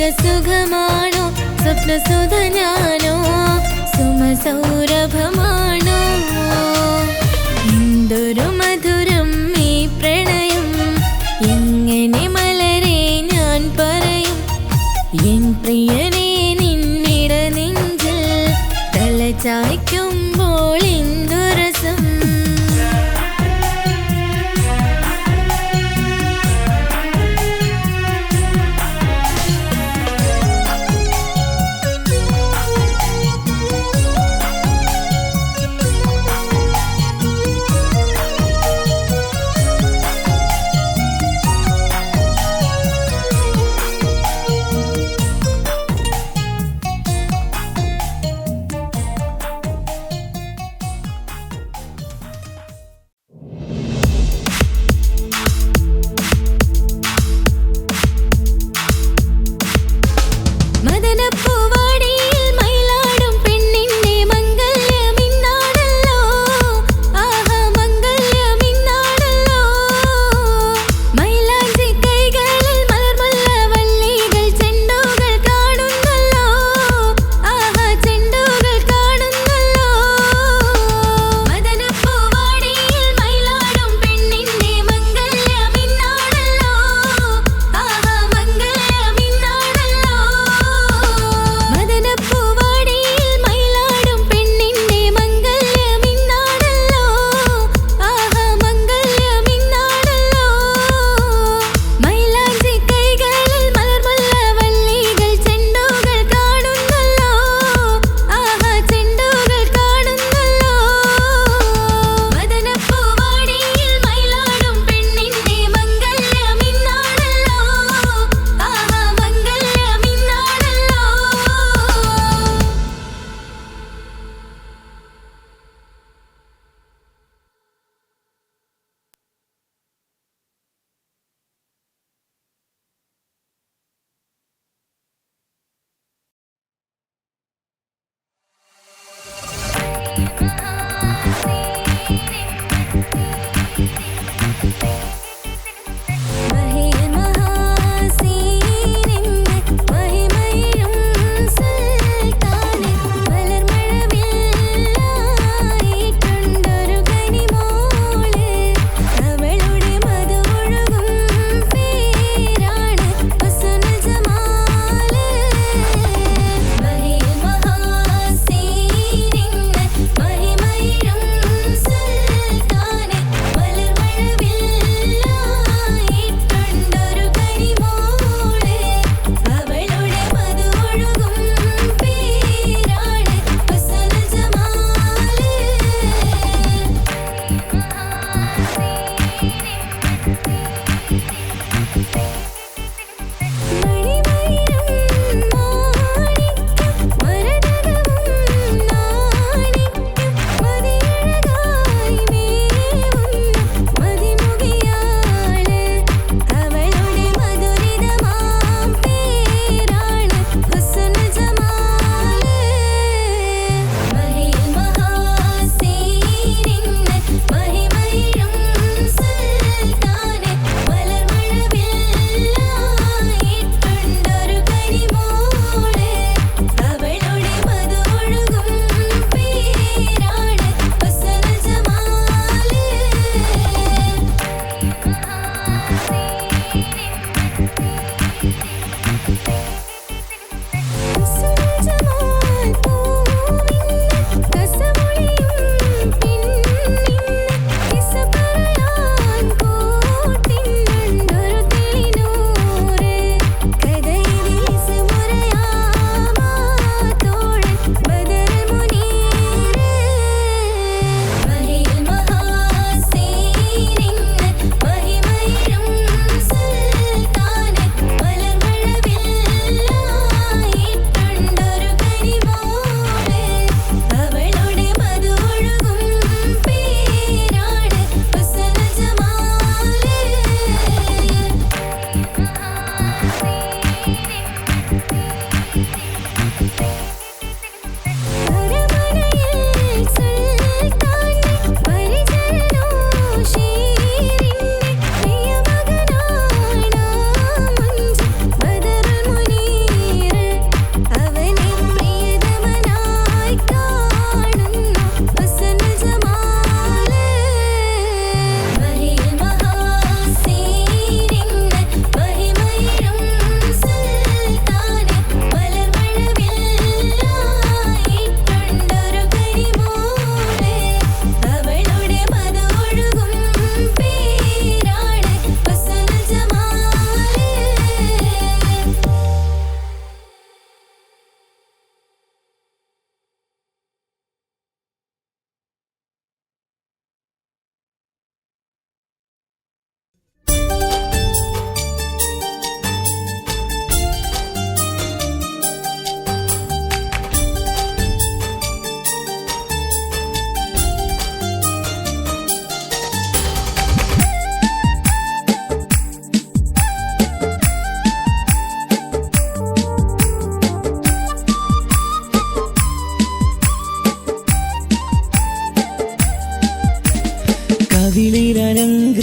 സുഖമാണോ സ്വപ്നസുധനാണോ സുമസൗരഭമാണോ എന്തൊരു മധുരം ഈ പ്രണയം എങ്ങനെ മലരെ ഞാൻ പറയും എൻ പ്രിയനെ നിന്നിട നെഞ്ചിൽ തലചായ്ക്കുമ്പോൾ എന്തു രസം महिमा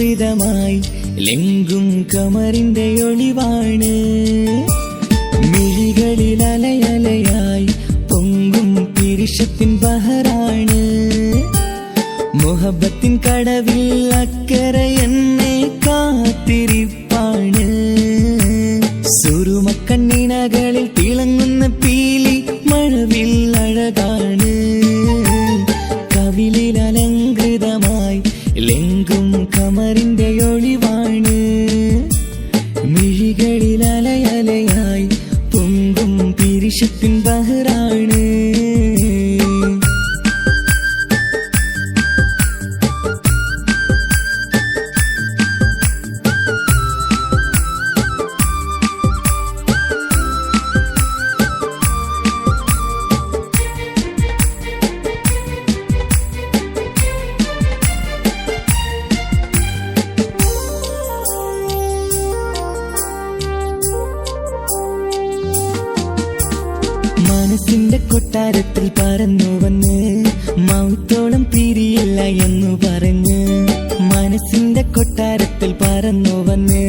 അലങ്കൃതമായി ലെങ്കും കമറിന്റെ ഒളിവാണ്. മിഴികളിൽ അലയലയായി പൊങ്കും പിരിശത്തിൻ ബഹറാണ്. മുഹബത്തിൻ കടവിൽ അക്കരെ എന്നെ കാത്തിരിപ്പാണ്. സുറുമക്കണ്ണിനകളിൽ തിളങ്ങുന്ന പീലി മഴവിൽ അഴകാണ്. കവിളിൽ അലങ്കൃതമായി ലെങ്കും കമറിന്റെ ഒളിവാണ്. മിഴികളിൽ അലയലയായി പൊങ്കും പിരിശത്തിൻ ബഹറാണ്. മനസ്സിന്റെ കൊട്ടാരത്തിൽ പറന്നു വന്ന് മൗത്തോളം പിരിയില്ല എന്നു പറഞ്ഞ്. മനസ്സിന്റെ കൊട്ടാരത്തിൽ പറന്നു വന്ന്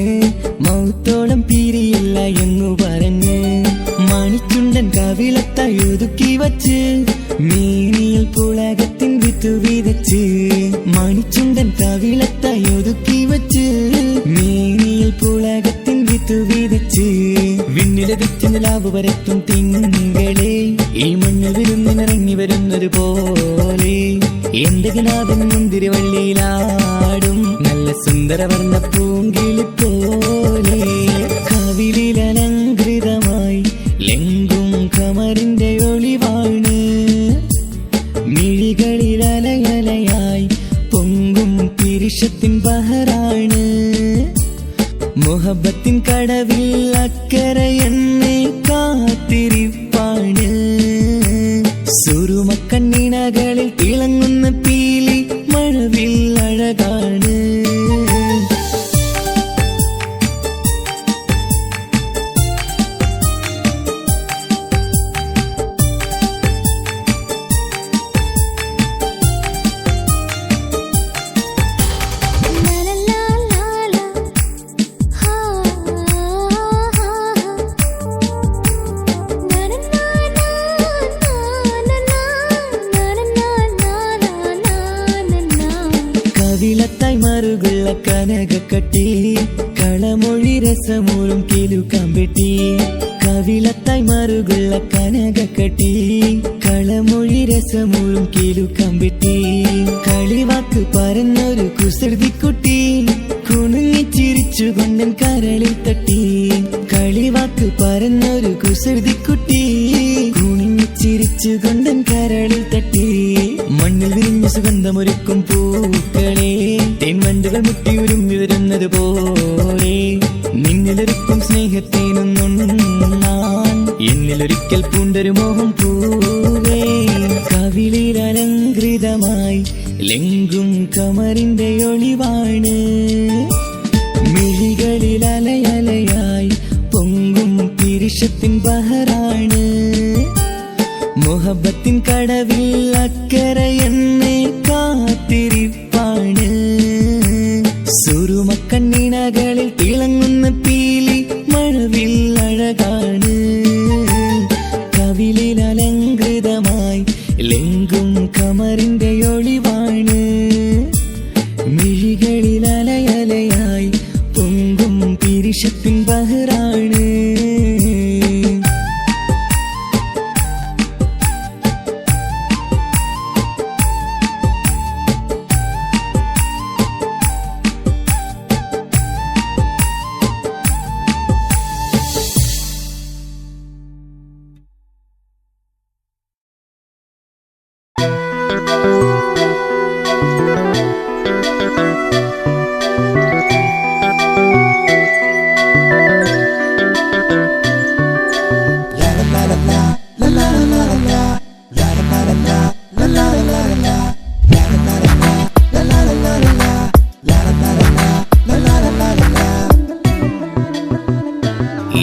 മൗത്തോളം പിരിയില്ല എന്നു പറഞ്ഞ്. മണിച്ചുണ്ടൻ കവിളത്തായി ഒതുക്കി വച്ച് മേനിയിൽ പുളകത്തിൻ വിത്തു വിതച്ച്. മണിച്ചുണ്ടൻ കവിളത്തായി ഒതുക്കി വച്ച് മേനിയിൽ പുളകത്തിൻ വിത്തു വിതച്ച്. വിണ്ണിലതിച്ച് നിലാവ് വരത്തും തിങ്കളെ ഈ മണ്ണിൽ വിരുന്നിനിറങ്ങി വരുന്നത് പോലെ. എന്റെ കിനാവിൻ മുന്തിരിവള്ളിയിലാടും നല്ല സുന്ദരവർണ്ണ പൂങ്കിളി പോലെ. കവിളിൽ അലങ്കൃതമായി ലെങ്കും കമറിന്റെ ഒളിവാണ്. മിഴികളിൽ അലയലയായി പൊങ്കും പിരിശത്തിൻ ബഹറാണ്. മുഹബത്തിൻ കടവിൽ അക്കരെ എന്നെ കാത്തിരിപ്പാണ്. സുറുമക്കണ്ണിനകളിൽ തിളങ്ങുന്ന പീലി മഴവിൽ അഴകാണ്. കവിളത്തായി മറുകുള്ള കനകക്കട്ടി കളമൊഴി രസമൂറും കിലുക്കാമ്പെട്ടി. കവിളത്തായി മറുകുള്ള കനകക്കട്ടി കളമൊഴി രസമൂറും കിലുക്കാമ്പെട്ടി. കളിവാക്ക് പറഞ്ഞൊരു കുസൃതിക്കുട്ടി കുണുങ്ങിച്ചിരിച്ചുകൊണ്ടൻ കരളിൽ തട്ടി. കളിവാക്ക് പറഞ്ഞൊരു കുസൃതിക്കുട്ടി കുണുങ്ങിച്ചിരിച്ചുകൊണ്ടൻ കരളിൽ തട്ടി. മണ്ണിൽ വിരിഞ്ഞ സുഗന്ധമൊരുക്കും പൂക്കളെ തേൻവണ്ടുകൾ മുട്ടി ഉരുമ്മി വരുന്നത് പോലെ. നിന്നിലൊരുക്കും സ്നേഹത്തേനൊന്നുണ്ണാൻ എന്നിലൊരിക്കൽ പൂണ്ടൊരു മോഹം പൂവേ. കവിളിൽ അലങ്കൃതമായി ലെങ്കും കമറിന്റെ ഒളിവാണ്. മിഴികളിൽ അലയലയായി പൊങ്കും പിരിശത്തിൻ ബഹറാണ്. മുഹബത്തിൻ കടവിൽ അക്കരെ എന്നെ കാത്തിരിപ്പാണ്. സുറുമക്കണ്ണിനകളിൽ തിളങ്ങുന്ന പീലി മഴവിൽ അഴകാണ്. കവിളിൽ അലങ്കൃതമായി ലെങ്കും കമറിന്റെ ഒളിവാണ്. മിഴികളിൽ അലയലയായി പൊങ്കും പിരിശത്തിൻ ബഹറാണ്.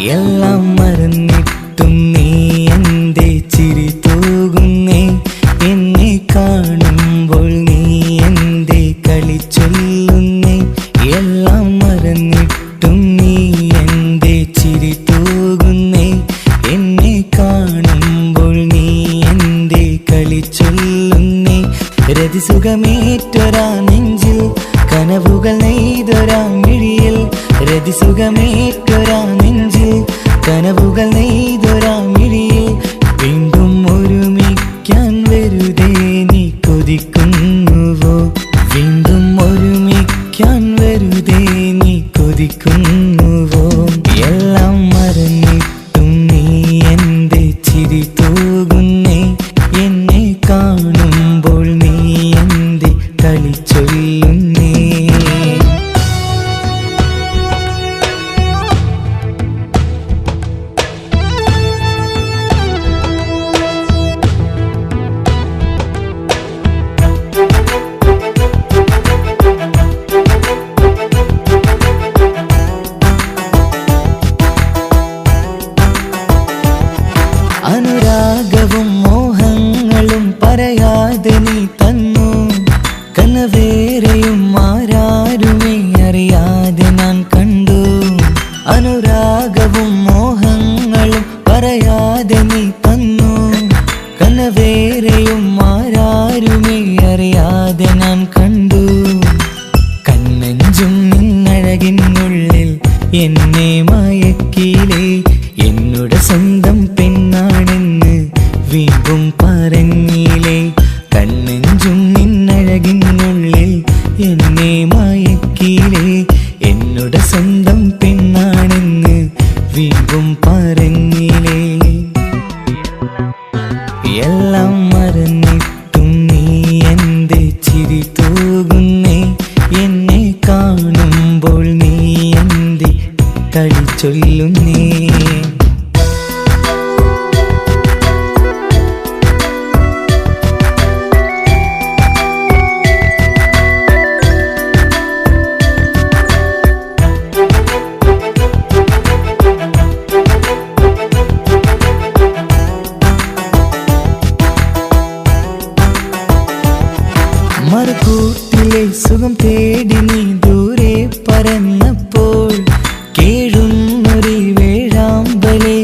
എല്ലാം മറന്നിട്ടും നീ എന്റെ ചിരി തൂകുന്നേ. എന്നെ കാണുമ്പോൾ നീ എന്റെ കളി ചൊല്ലുന്നേ. രതിസുഖമേറ്റൊരാ നെഞ്ചിൽ കനവുകൾ നെയ്തൊരാ മിഴിയിൽ രതിസുഖമേറ്റൊരാ നെഞ്ചിൽ കനവുകൾ നെയ്തൊരാ മിഴിയിൽ വീണ്ടും ഒരുമിക്കാൻ വെറുതെ നീ കൊതിക്കുന്നുവോ വീണ്ടും ഒരുമിക്കാൻ വെറുതെ നീ കൊതിക്കുന്നുവോ എല്ലാം മറന്നിട്ടും നീ എൻ്റെ ചിരി തൂകുന്നേ എന്നെ കാണുമ്പോൾ നീ എൻ്റെ കളി ചൊല്ലുന്നേ അനുരാഗവും മോഹങ്ങളും പറയാതെ നീ തന്നു കനവേറെയും ആരാരുമേ അറിയാതെ ഞാൻ കണ്ടു അനുരാഗവും മോഹങ്ങളും പറയാതെ നീ തന്നു കനവേറെയും ആരാരുമേ അറിയാതെ ഞാൻ കണ്ടു കണ്ണഞ്ചും നിന്നഴകിനുള്ളിൽ എന്നെ മയക്കിലേ എന്നോട് സ്വന്തം പെണ്ണാണെന്ന് വീണ്ടും പറഞ്ഞില്ലേ കണ്ണെഞ്ചും നിന്നഴകിനുള്ളിൽ എന്നെ മയക്കിലേ എന്നോട് സ്വന്തം പെണ്ണാണെന്ന് വീണ്ടും പറഞ്ഞില്ലേ എല്ലാം മറന്നിട്ടും നീ എൻ്റെ ചിരി തൂകുന്നേ എന്നെ കാണുമ്പോൾ നീ എൻ്റെ കളി ചൊല്ലുന്നേ മറുകൂട്ടിലെ സുഖം തേടി നീ ദൂരെ പറന്നപ്പോൾ കേഴുന്നൊരു വേഴാമ്പലെ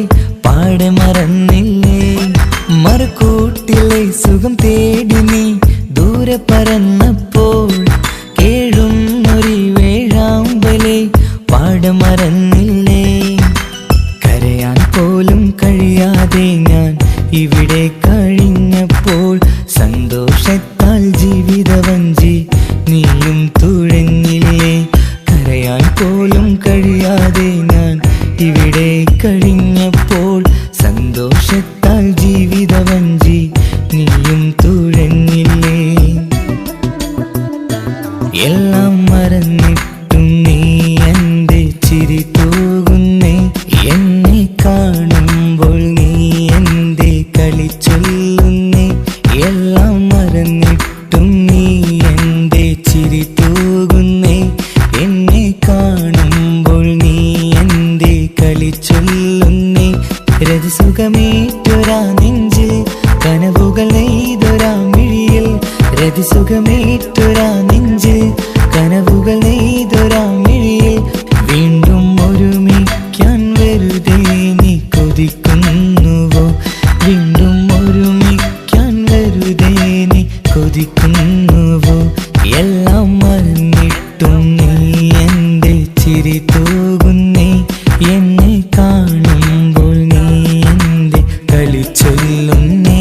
പാടെ മറന്നില്ലേ മറുകൂട്ടിലെ സുഖം തേടി നീ ദൂരെ പറന്നപ്പോൾ കേഴുന്നൊരു വേഴാമ്പലെ പാടെ മറന്നില്ലേ കരയാൻ പോലും കഴിയാതെ ഞാൻ ഇവിടെ കഴിഞ്ഞപ്പോൾ സന്തോഷത്താൽ ജീവിതവഞ്ചി നീയും തുഴഞ്ഞില്ലേ കരയാൻ പോലും കഴിയാതെ ഞാൻ ഇവിടെ കഴിഞ്ഞപ്പോൾ സന്തോഷത്താൽ ജീവിതവഞ്ചി നീയും തുഴഞ്ഞില്ലേ എല്ലാം മറന്നിട്ടും നീ എൻ്റെ ചിരി തൂകുന്നേ എന്നെ കാണുമ്പോൾ നീ എൻ്റെ കളി ചൊല്ലുന്നേ എല്ലാം മറന്നിട്ടും നീ എൻ്റെ ചിരി തൂകുന്നേ എന്നെ കാണുമ്പോൾ നീ എൻ്റെ കളി ചൊല്ലുന്നേ രതിസുഖമേറ്റൊരാ നെഞ്ചിൽ കനവുകൾ നെയ്തൊരാ മിഴിയിൽ രതിസുഖമേറ്റൊരാ നെഞ്ചിൽ കനവുകൾ നെയ്തൊരാ മിഴിയിൽ വീണ്ടും ഒരുമിക്കാൻ വെറുതെ നീ കൊതിക്കുന്നുവോ വീണ്ടും ഒരുമിക്കാൻ വെറുതെ നീ കൊതിക്കുന്നുവോ എല്ലാം മറന്നിട്ടും നീ എൻ്റെ ചിരി തൂകുന്നേ എന്നെ കാണുമ്പോൾ നീ എൻ്റെ കളി ചൊല്ലുന്നേ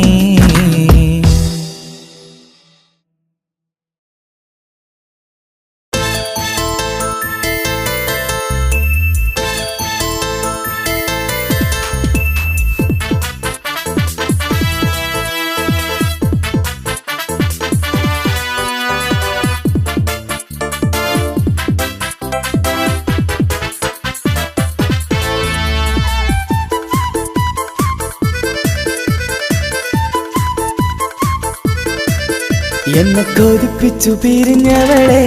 എന്നെ കൊതിപ്പിച്ചു പിരിഞ്ഞവളെ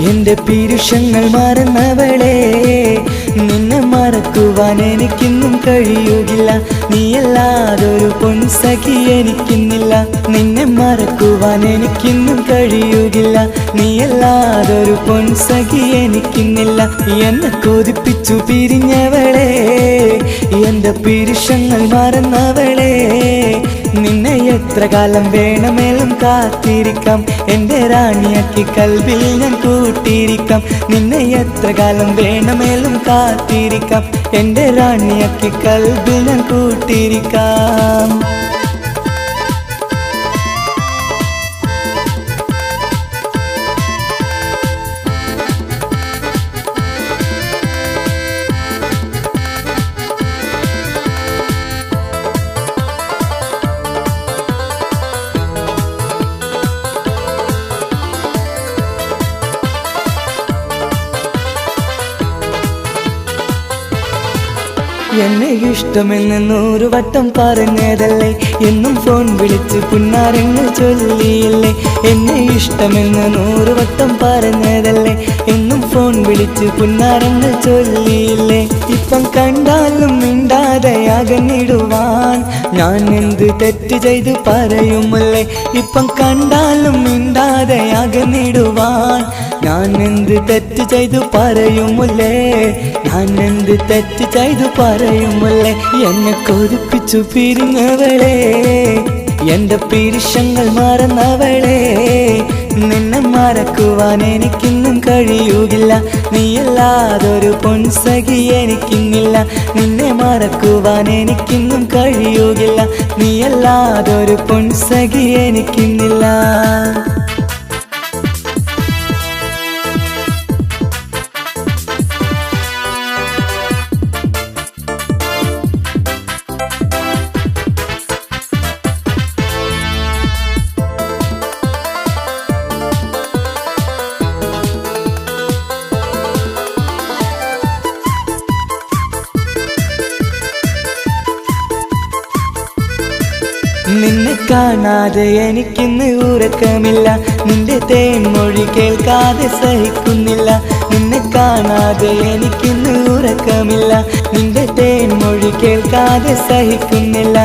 എൻ്റെ പീരുഷങ്ങൾ മറന്നവളെ നിന്നെ മറക്കുവാൻ എനിക്കിന്നും കഴിയുകില്ല നീയല്ലാതൊരു പൊൻസഖി എനിക്കിന്നില്ല നിന്നെ മറക്കുവാൻ എനിക്കിന്നും കഴിയുകില്ല നീയല്ലാതൊരു പൊൻസഖി എനിക്കിന്നില്ല എന്നെ കൊതിപ്പിച്ചു പിരിഞ്ഞവളെ എൻ്റെ പീരുഷങ്ങൾ മറന്നവളെ നിന്നെ എത്ര കാലം വേണമെങ്കിലും കാത്തിരിക്കാം എൻ്റെ റാണിയാക്കി കൽവിൽ ഞാൻ കൂട്ടിയിരിക്കാം നിന്നെ എത്ര കാലം വേണമെങ്കിലും കാത്തിരിക്കാം എൻ്റെ റാണിയാക്കി കൽവിൽ ഞാൻ കൂട്ടിയിരിക്കാം എന്നെ ഇഷ്ടമെന്ന് 100 വട്ടം പറഞ്ഞതല്ലേ എന്നും ഫോൺ വിളിച്ച് പുന്നാരങ്ങൾ ചൊല്ലിയില്ലേ എന്നെ ഇഷ്ടമെന്ന് 100 വട്ടം പറഞ്ഞതല്ലേ എന്നും ഫോൺ വിളിച്ച് പുന്നാരങ്ങൾ ചൊല്ലിയില്ലേ ഇപ്പം കണ്ടാലും മിണ്ടാതെ അകന്നിടുവാൻ ഞാൻ എന്ത് തെറ്റ് ചെയ്ത് പറയുമല്ലേ ഇപ്പം കണ്ടാലും മിണ്ടാതെ അകന്നിടുവാൻ ഞാൻ എന്ത് തെറ്റ് ചെയ്തു പറയുമല്ലേ ഞാൻ എന്ത് തെറ്റ് ചെയ്തു പറയുമല്ലേ എന്നെ കൊതിപ്പിച്ചു പിരിഞ്ഞവളെ എൻ്റെ പിരിശങ്ങൾ മറന്നവളെ നിന്നെ മറക്കുവാൻ എനിക്കിന്നും കഴിയുകില്ല നീയല്ലാതൊരു പൊൻസഖി എനിക്കിന്നില്ല നിന്നെ മറക്കുവാൻ എനിക്കിന്നും കഴിയുകില്ല നീയല്ലാതൊരു പൊൻസഖി എനിക്കിന്നില്ല നിന്നെ കാണാതെ എനിക്കിന്ന് ഉറക്കമില്ല നിന്റെ തേൻമൊഴി കേൾക്കാതെ സഹിക്കുന്നില്ല നിന്നെ കാണാതെ എനിക്കിന്ന് ഉറക്കമില്ല നിന്റെ തേൻമൊഴി കേൾക്കാതെ സഹിക്കുന്നില്ല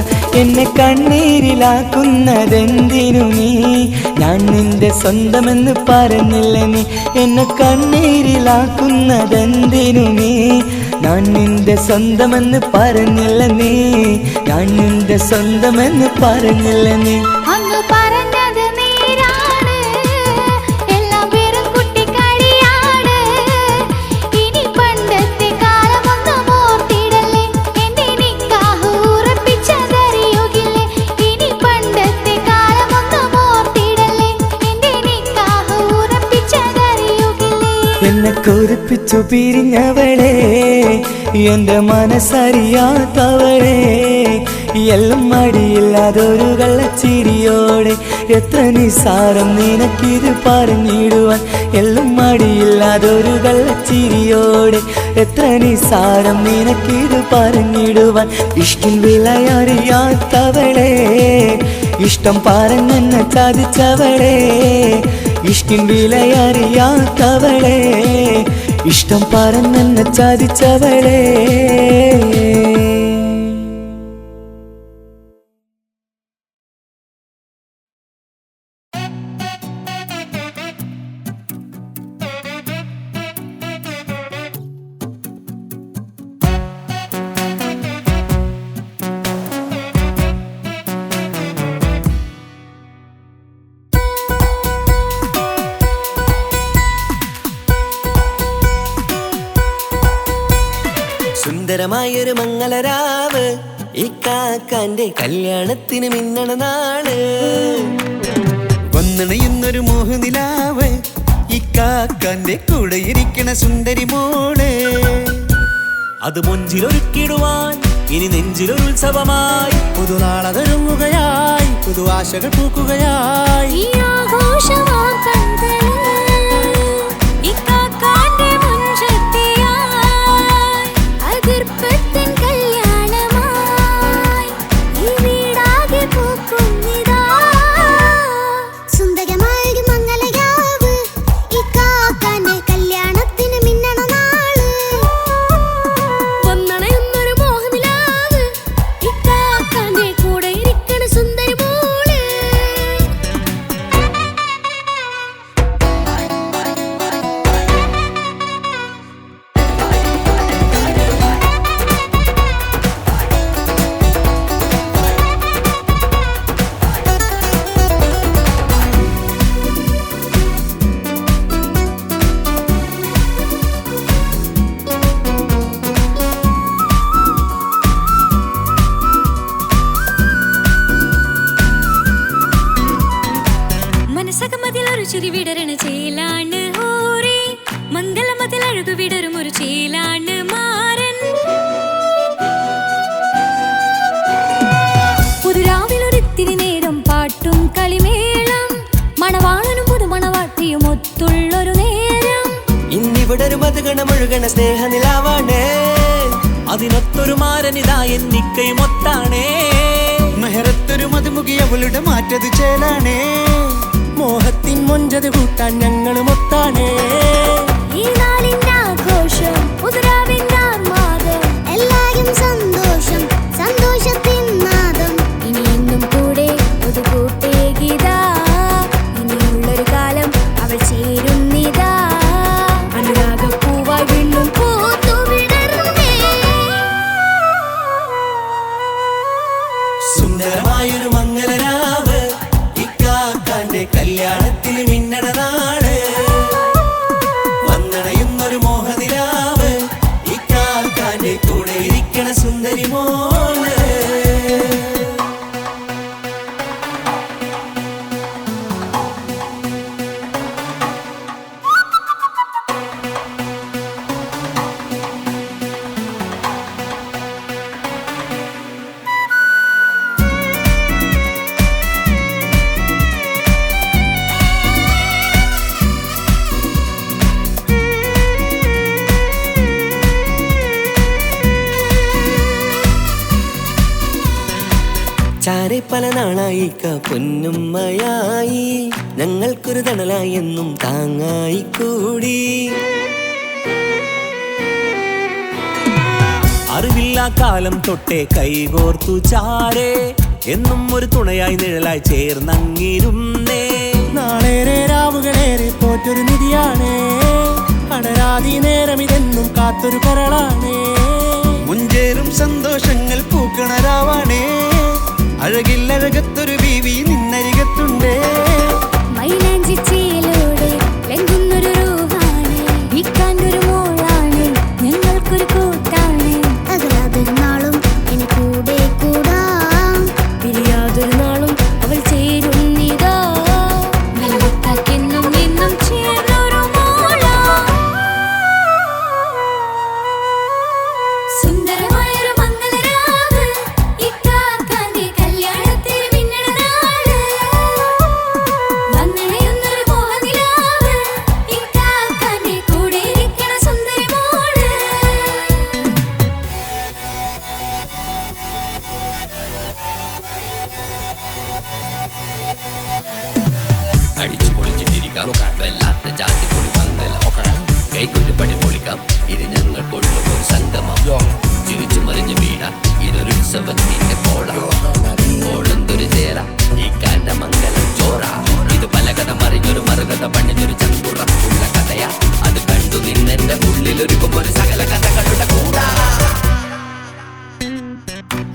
എന്നെ കണ്ണീരിലാക്കുന്നതെന്തിനു നീ ഞാൻ നിന്റെ സ്വന്തമെന്ന് പറഞ്ഞില്ല നീ എന്നെ കണ്ണീരിലാക്കുന്നതെന്തിനു നീ ഞാൻ നിന്റെ സ്വന്തമെന്ന് പറഞ്ഞില്ല നീ ഞാൻ നിന്റെ സ്വന്തമെന്ന് പറഞ്ഞില്ല നീ അങ്ങ് പറഞ്ഞത് നേരാണ് എല്ലാം വെറും കുട്ടിക്കളിയാണ് ഇനി പണ്ടത്തെ കാലമൊന്നും ഓർത്തിടല്ലേ എന്റെ നിക്കാഹ് ഉറപ്പിച്ചതറിയുകില്ലേ ഇനി പണ്ടത്തെ കാലമൊന്നും ഓർത്തിടല്ലേ എന്റെ നിക്കാഹ് ഉറപ്പിച്ചതറിയുകില്ലേ എന്നെ കൊതിപ്പിച്ചു പിരിഞ്ഞവളെ എൻ്റെ മനസ്സറിയാത്തവളെ എല്ലാം മടിയില്ലാതൊരു കള്ളച്ചിരിയോടെ എത്ര നിസാരം നിനക്കിത് പറഞ്ഞിടുവാൻ എല്ലാം മടിയില്ലാതൊരു കള്ളച്ചിരിയോടെ എത്ര നിസാരം നിനക്കിത് പറഞ്ഞിടുവാൻ ഇഷ്കിൻ വിലയറിയാത്തവളെ ഇഷ്ടം പറഞ്ഞെന്നെ ചതിച്ചവളെ ഇഷ്കിൻ വിലയറിയാത്തവളെ ഇഷ്ടം പറഞ്ഞെന്നെ ചതിച്ചവളെ സുന്ദരമായൊരു മംഗളരാവ് ഇക്കാക്കാന്റെ കല്യാണത്തിന് മിന്നണ നാള് വന്നണയുന്നൊരു മോഹനിലാവ് ഇക്കാക്കാന്റെ കൂടെ ഇരിക്കണ സുന്ദരി മോള് അത് മൊഞ്ചിലൊരുക്കിടുവാൻ ഇനി നെഞ്ചിലൊരു ഉത്സവമായി പുതുനാളതൊരുങ്ങുകയായി പുതു ആശകൾ പൂക്കുകയായി മനസ്സകമതിൽ ഒരു ചിരി വിടരണ ചേലാണ് ഹോറി മംഗളമതിൽ അഴകു വിടരും ഒരു ചേലാണ് മാരൻ പുതുരാവിലൊരിത്തിരി നേരം പാട്ടും കളിമേളം മണവാളനും പുതുമണവാട്ടിയും ഒത്തുള്ളൊരു നേരം ഇന്നിവിടൊരു മധുഗണമൊഴുകണ സ്നേഹനിലാവാണേ അതിനൊത്തൊരു മാരനിതാ എന്നിക്കൈമൊത്താണേ മെഹറത്തൊരു മധുമുഖി അവളുടെ മാറ്റത് ചേലാണേ മോഹത്തിൻ മൊഞ്ചത് കൂട്ടാൻ ഞങ്ങളും ഒത്താണേ ഈ നാളിന്റെ ആഘോഷം പുതുരാവിന്റെ ആർമാദം എല്ലാരും സന്തോഷം സന്തോഷത്തിൻ നാദം ഇനി എന്നും കൂടെ പുതുകൂട്ടേ ഗീതാ ഇനിയുള്ളൊരു കാലം അവൾ ചേരുന്നിതാ അനുരാഗപ്പൂവായി വീണ്ടും പൂത്തുവിടരുന്നേ സുന്ദരമായൊരു മംഗളരാവ് ഇക്കാക്കാന്റെ കല്യാണത്തിന് മിന്നണ നാട് വന്നണയുന്നൊരു മോഹനിലാവ് ഇക്കാക്കാന്റെ കൂടെ ഇരിക്കണ സുന്ദരി മോള് ചാരെ പല നാളായി പൊന്നുമ്മയായി ഞങ്ങൾക്കൊരു തണലായി എന്നും താങ്ങായി കൂടി അറിവില്ലാ കാലം തൊട്ടേ കൈകോർത്തു ചാരേ എന്നും ഒരു തുണയായി നിഴലായി ചേർന്നങ്ങിരുന്നേ നാളേറെ രാവുകളേറെ പോറ്റൊരു നിധിയാണേ അടരാതി നേരം ഇതെന്നും കാത്തൊരു കരളാണേ മുഞ്ചേറും സന്തോഷങ്ങൾ പൂക്കണരാവാണേ അഴകില്ലഴകത്തൊരു ബീവി നിന്നരികത്തുണ്ടേ മൈലാഞ്ചിച്ചേലോടെ ലംഘുന്നൊരു റൂഹാണ് വിക്കാണ്ടൊരു മോളാണ് ഞങ്ങൾക്കൊരു കൂട്ടാണ് അകലാതൊരു നാളും ഇനി കൂടെ കൂടാം പിരിയാതൊരു നാളും അവൾ ചേരുന്നിതാ വെള്ളക്കാക്കെന്നും എന്നും ചേർന്നൊരു മോളാ സുന്ദരമായൊരു മംഗളരാവ് ഇക്കാക്കാന്റെ കല്യാണത്തിൽ മിന്നണ നാട് വന്നണയുന്നൊരു മോഹനിലാവ് ഇക്കാക്കാന്റെ കൂടെ ഇരിക്കണ സുന്ദരി മോള് അടിച്ചു പൊളിച്ചിട്ടിരിക്കാം വല്ലാത്ത ജാതി പൊളി പന്തല കൈകൊല്ലു പടി പൊളിക്കാം ഇത് ഞങ്ങൾ കൊള്ളും സംഗമം ചിരിച്ചു മറിഞ്ഞു വീണ ഇതൊരു ഉത്സവത്തിന്റെ കോളന്തൊരു ചേര ഈ കാണ്ട മംഗലം ചോറ ഇത് പലകഥ മറിഞ്ഞൊരു മറുകഥ പണിഞ്ഞൊരു ചങ്കുറപ്പുള്ള കഥയാ അത് കണ്ടു നിന്നെന്റെ ഉള്ളിലൊരുക്കുമ്പോ ഒരു സകല കഥകളുടെ കൂടാ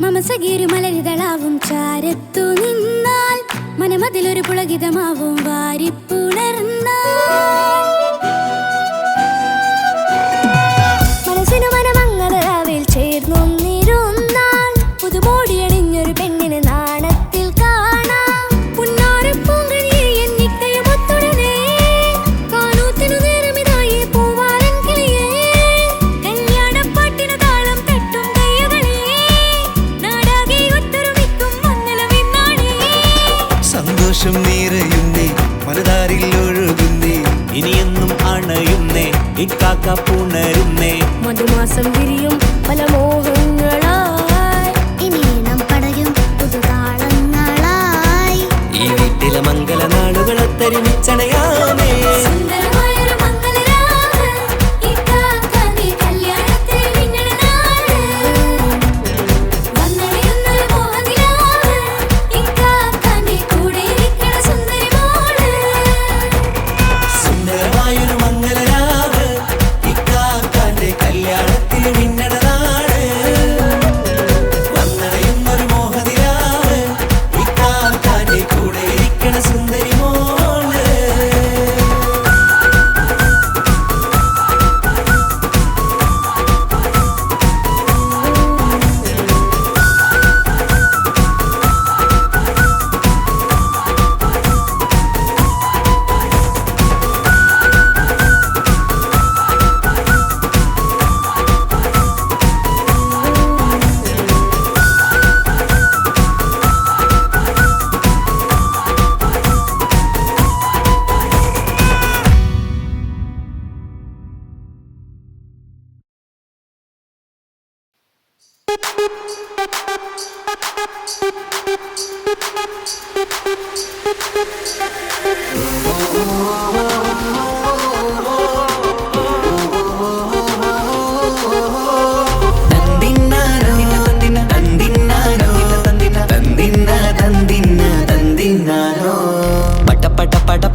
മമസഗിരു മലരിതളാവും ചാരത്തു നിന്നാൽ മനമതിലൊരു പുളകിതമാവും വാരിപ്പുണർന്നാൽ മനസ്സിനു മനമങ്ങറാവിൽ ചേർന്നൊന്നിരുന്നാൽ പുതുമോടിയണിഞ്ഞൊരു പെണ്ണിന് നാണത്തിൽ കാണാം പുന്നാരപ്പൂങ്കനിയെ എന്നിക്കയുമൊത്തുടനെ കാനൂത്തിനു നേരമിതായി പൂവാലൻ കിളിയേ കല്യാണപ്പാട്ടിനു താളം തട്ടും കയ്യുകളേ നാടാകെ ഒത്തൊരുമിക്കും മംഗളമെന്നാണേ സന്തോഷം നിറയുന്നേ മനതാരിൽ ഒഴുകുന്നേ ഇനിയെന്നും അണയുന്നേ ഇക്കാക്ക പുണരുന്നേ മധുമാസം വിരിയും പല മോഹങ്ങളായി ഇനി നാം പടരും പുതുതാളങ്ങളായി ഈ വീട്ടിലെ മംഗള നാടുകളൊത്തൊരുമിച്ചണയാമേ സുന്ദരമായൊരു മംഗളരാവ് ഇക്കാക്കാന്റെ കല്യാണത്തിൽ മിന്നണ നാട് വന്നണയുന്നൊരു മോഹനിലാവ് ഇക്കാക്കാന്റെ കൂടെ ഇരിക്കണ സുന്ദരി മോള് സുന്ദരമായൊരു മംഗളരാവ് ഇക്കാക്കാന്റെ കല്യാണത്തിൽ മിന്നണ നാട് വന്നണയുന്നൊരു മോഹനിലാവ് ഇക്കാക്കാന്റെ കൂടെ ഇരിക്കണ സുന്ദരി മോള്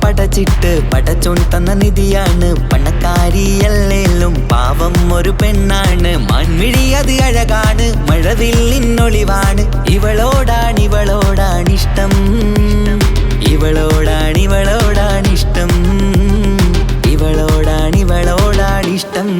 പടച്ചിട്ട് പടച്ചോൻ തന്ന നിധിയാണ് പണക്കാരിയല്ലേലും പാവം ഒരു പെണ്ണാണ് മാൻമിഴി അത് അഴകാണ് മഴവില്ലിന്നൊളിവാണ് ഇവളോടാണിഷ്ടം ഇവളോടാണിഷ്ടം ഇവളോടാണിഷ്ടം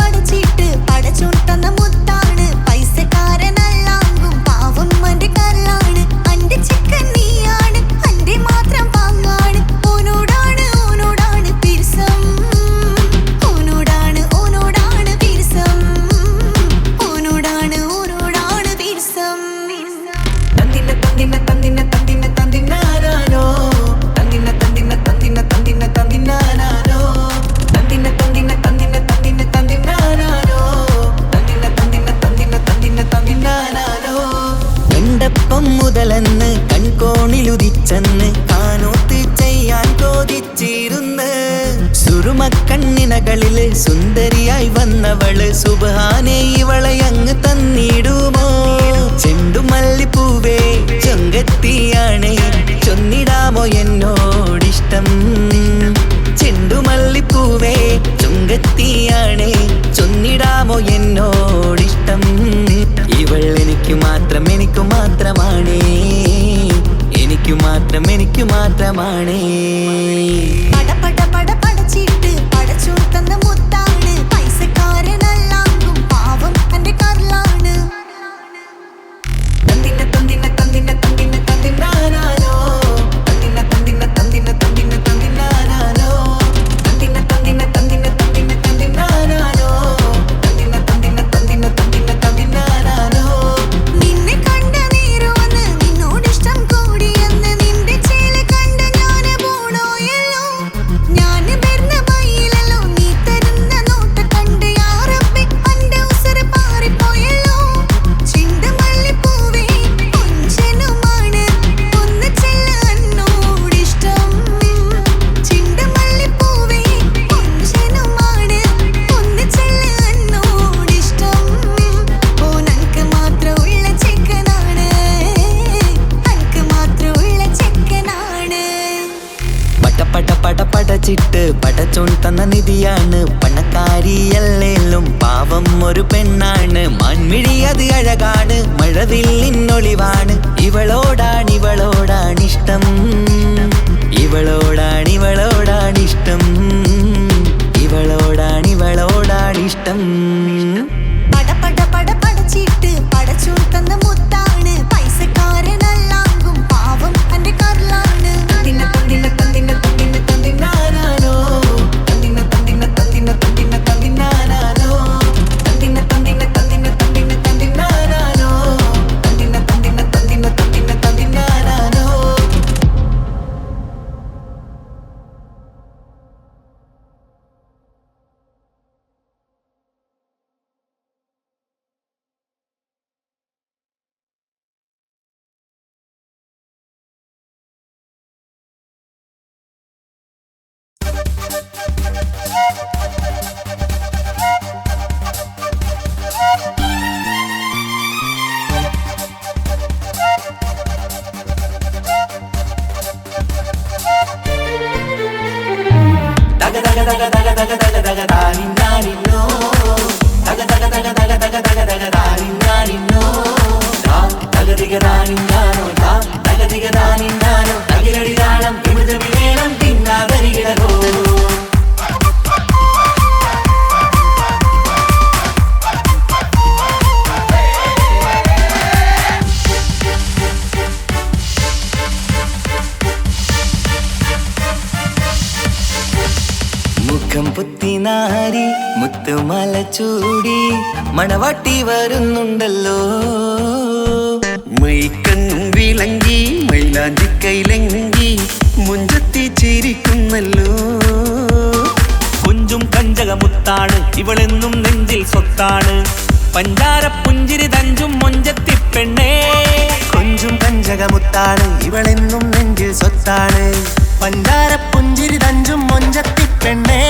പടച്ചിട്ട് പടച്ചോൻ തന്ന മുത്താണ് പൈസക്കാരനല്ലാങ്കും പാവം അന്റെ കരളാണ് അന്റെ ചിക്കൻ നീയാണ് അന്റെ മാത്രം പാങ്ങാണ് ഓനോടാണ് പിരിസം ഓനോടാണ് പിരിസം ഓനോടാണ് പിരിസം തന്തിന്നാനോ തന്തിന്നാനോ എണ്ടപ്പം മുതലെന്ന് കൺകോണിലുദിച്ചെന്ന് കാനോത്ത് ചെയ്യാൻ കോതിച്ചിരുന്ന് സുറുമക്കണ്ണിനകളില് സുന്ദരിയായി വന്നവള് സുബ്ഹാനേ ഇവളെ അങ്ങ് തന്നിടുമോ ചെണ്ടുമല്ലിപ്പൂവേ ചൊങ്കത്തിയാണ് ചൊന്നിടാമോ എന്നോടിഷ്ടം ചെണ്ടുമല്ലിപ്പൂവേ ചൊങ്കത്തിയാണ് ചൊന്നിടാമോ എന്നോടിഷ്ടം ഇവൾ എനിക്ക് മാത്രമാണേ എനിക്ക് മാത്രമാണേ പടച്ചിട്ട് പടച്ചോൻ തന്ന മുത്താണ് പൈസക്കാരനല്ലാങ്കും പാവം അന്റെ കരളാണ് തന്തിന്നാനോ നിന്നെ കണ്ട നേരോന്ന് നിന്നോടിഷ്ടം കൂടിയെന്ന് നിന്റെ ചേല കണ്ട ഞാന് പോണോയല്ലോ ഞാന് വരുന്ന വഴിയിലല്ലോ നീ തരുന്ന നോട്ട കണ്ട് യാ റബ്ബി അന്റെ ഉസറ് പാറിപ്പോയല്ലോ ചെണ്ടുമല്ലിപ്പൂവേ കൊഞ്ചനുമാണ് ഒന്ന് ചെല്ല എന്നോടിഷ്ടം ചെണ്ടുമല്ലിപ്പൂവേ കൊഞ്ചനുമാണ് ഒന്ന് ചെല്ല എന്നോടിഷ്ടം ഓനക്ക് മാത്രമുള്ള ചെക്കനാണ് അനക്ക് മാത്രമുള്ള ചെക്കനാണ് പടച്ചിട്ട് പടച്ചോൻ തന്ന നിധിയാണ് പണക്കാരിയല്ലേലും പാവം ഒരു പെണ്ണാണ് മാൻമിഴി അത് അഴകാണ് മഴവില്ലിന്നൊളിവാണ് ഇവളോടാണിഷ്ടം ഇവളോടാണിഷ്ടം ഇവളോടാണിഷ്ടം പടച്ചിട്ട് പടച്ചോൻ തന്ന മുത്താണ് പൈസക്കാരനല്ലാങ്കും പാവം അന്റെ കരളാണ് തന്തിന്നാനോ മുഖം പുത്തിനാരി മുത്തുമല ചൂടി മണവാട്ടി വരുന്നുണ്ടല്ലോ മൈക്കണ്ണും വിളങ്ങി മൈലാഞ്ചി കൈലങ്ങി മുഞ്ചത്തി ചിരിക്കുന്നല്ലോ കുഞ്ചും കഞ്ചകമുത്താണ് ഇവളെന്നും നെഞ്ചിൽ സ്വത്താണ് പഞ്ചാര പുഞ്ചിരി തഞ്ചും മൊഞ്ചത്തി പെണ്ണേ കൊഞ്ച കൊഞ്ചും കഞ്ചകമുത്താണ് ഇവളെന്നും നെഞ്ചിൽ സ്വത്താണ് പഞ്ചാര പുഞ്ചിരി തഞ്ചും മൊഞ്ചത്തി പെണ്ണേ